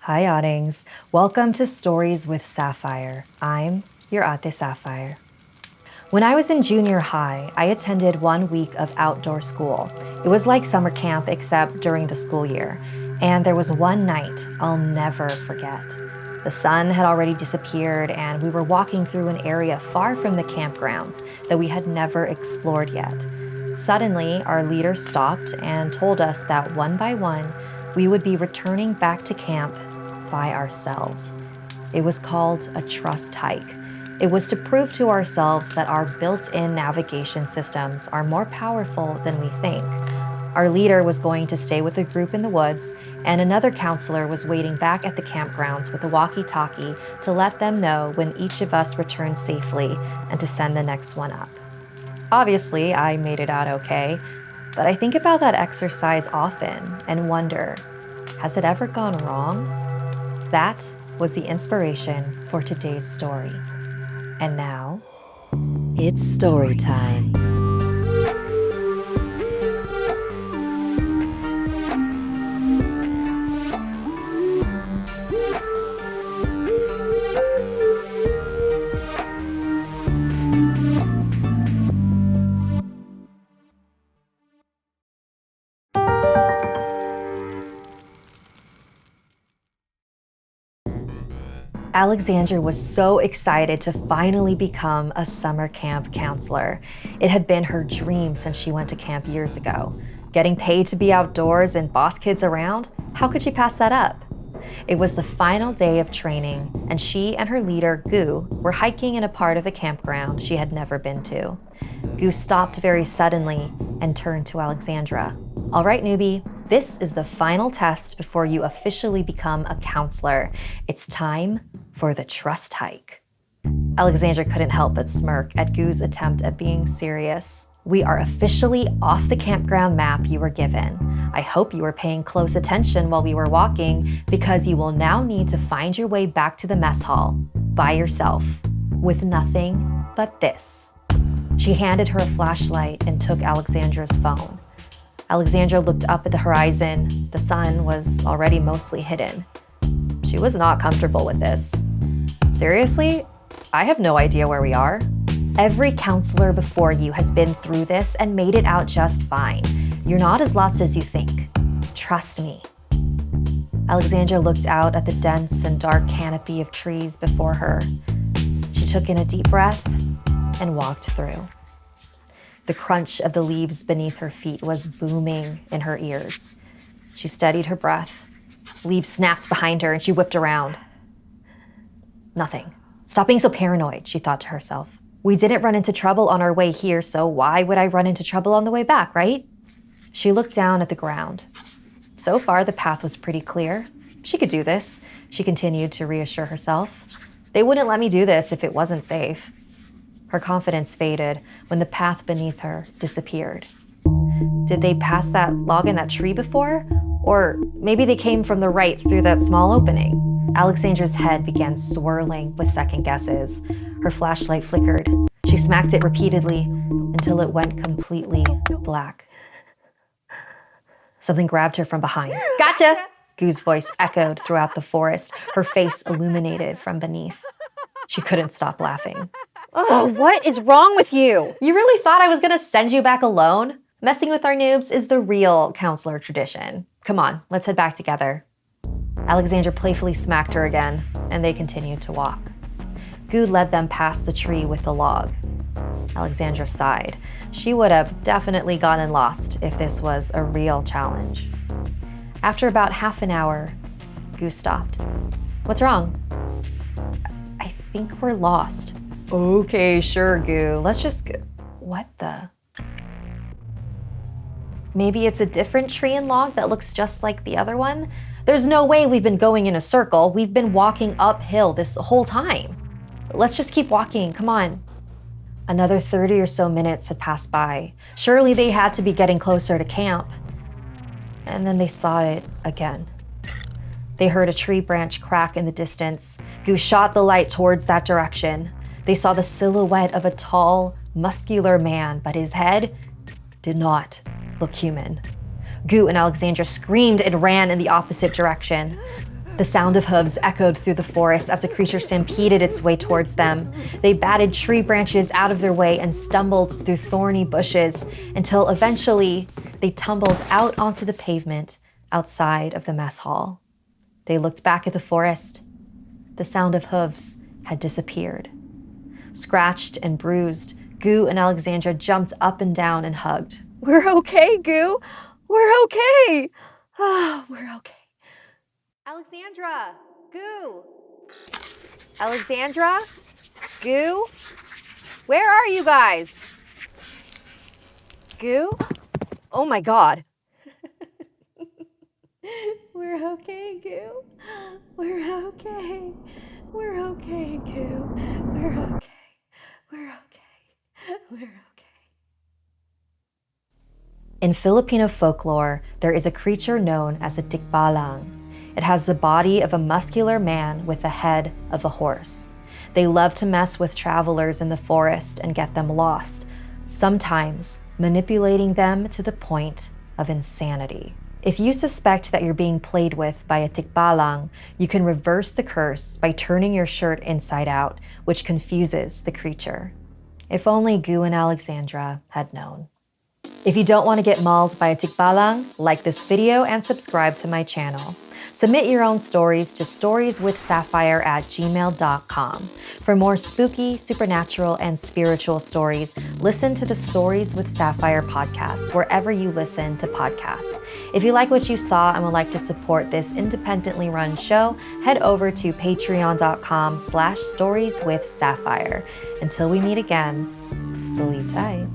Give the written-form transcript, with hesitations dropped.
Hi, Oddings. Welcome to Stories with Sapphire. I'm your Ate Sapphire. When I was in junior high, I attended 1 week of outdoor school. It was like summer camp except during the school year. And there was one night I'll never forget. The sun had already disappeared and we were walking through an area far from the campgrounds that we had never explored yet. Suddenly, our leader stopped and told us that one by one, we would be returning back to camp by ourselves. It was called a trust hike. It was to prove to ourselves that our built-in navigation systems are more powerful than we think. Our leader was going to stay with a group in the woods, and another counselor was waiting back at the campgrounds with a walkie-talkie to let them know when each of us returned safely and to send the next one up. Obviously, I made it out okay, but I think about that exercise often and wonder, has it ever gone wrong? That was the inspiration for today's story. And now, it's story time. Alexandra was so excited to finally become a summer camp counselor. It had been her dream since she went to camp years ago. Getting paid to be outdoors and boss kids around, how could she pass that up? It was the final day of training, and she and her leader, Gu, were hiking in a part of the campground she had never been to. Gu stopped very suddenly and turned to Alexandra. "All right, newbie, this is the final test before you officially become a counselor. It's time for the trust hike." Alexandra couldn't help but smirk at Gu's attempt at being serious. "We are officially off the campground map you were given. I hope you were paying close attention while we were walking because you will now need to find your way back to the mess hall by yourself with nothing but this." She handed her a flashlight and took Alexandra's phone. Alexandra looked up at the horizon. The sun was already mostly hidden. She was not comfortable with this. "Seriously? I have no idea where we are." "Every counselor before you has been through this and made it out just fine. You're not as lost as you think. Trust me." Alexandra looked out at the dense and dark canopy of trees before her. She took in a deep breath and walked through. The crunch of the leaves beneath her feet was booming in her ears. She steadied her breath. Leaves snapped behind her and she whipped around. Nothing. "Stop being so paranoid," she thought to herself. "We didn't run into trouble on our way here, so why would I run into trouble on the way back, right?" She looked down at the ground. So far, the path was pretty clear. She could do this, she continued to reassure herself. They wouldn't let me do this if it wasn't safe. Her confidence faded when the path beneath her disappeared. Did they pass that log in that tree before? Or maybe they came from the right through that small opening. Alexandra's head began swirling with second guesses. Her flashlight flickered. She smacked it repeatedly until it went completely black. Something grabbed her from behind. "Gotcha!" Gu's voice echoed throughout the forest, her face illuminated from beneath. She couldn't stop laughing. Oh, what is wrong with you? "You really thought I was gonna send you back alone? Messing with our noobs is the real counselor tradition. Come on, let's head back together." Alexandra playfully smacked her again, and they continued to walk. Gu led them past the tree with the log. Alexandra sighed. She would have definitely gotten lost if this was a real challenge. After about half an hour, Gu stopped. "What's wrong?" "I think we're lost." "Okay, sure, Gu. Let's just go." What the? Maybe it's a different tree and log that looks just like the other one? There's no way we've been going in a circle. We've been walking uphill this whole time. Let's just keep walking, come on. Another 30 or so minutes had passed by. Surely they had to be getting closer to camp. And then they saw it again. They heard a tree branch crack in the distance. Gu shot the light towards that direction. They saw the silhouette of a tall, muscular man, but his head did not look human. Gu and Alexandra screamed and ran in the opposite direction. The sound of hooves echoed through the forest as the creature stampeded its way towards them. They batted tree branches out of their way and stumbled through thorny bushes until eventually they tumbled out onto the pavement outside of the mess hall. They looked back at the forest. The sound of hooves had disappeared. Scratched and bruised, Goo and Alexandra jumped up and down and hugged. We're okay, Goo. We're okay. We're okay. Alexandra! Goo! Alexandra? Goo? Where are you guys? Goo? Oh my God. We're okay, Goo. We're okay. We're okay, Goo. We're okay. We're okay. We're okay. In Filipino folklore, there is a creature known as a Tikbalang. It has the body of a muscular man with the head of a horse. They love to mess with travelers in the forest and get them lost, sometimes manipulating them to the point of insanity. If you suspect that you're being played with by a tikbalang, you can reverse the curse by turning your shirt inside out, which confuses the creature. If only Goo and Alexandra had known. If you don't want to get mauled by a tikbalang, like this video and subscribe to my channel. Submit your own stories to storieswithsapphire@gmail.com. For more spooky, supernatural, and spiritual stories, listen to the Stories with Sapphire podcast wherever you listen to podcasts. If you like what you saw and would like to support this independently run show, head over to patreon.com/storieswithsapphire. Until we meet again, sleep tight.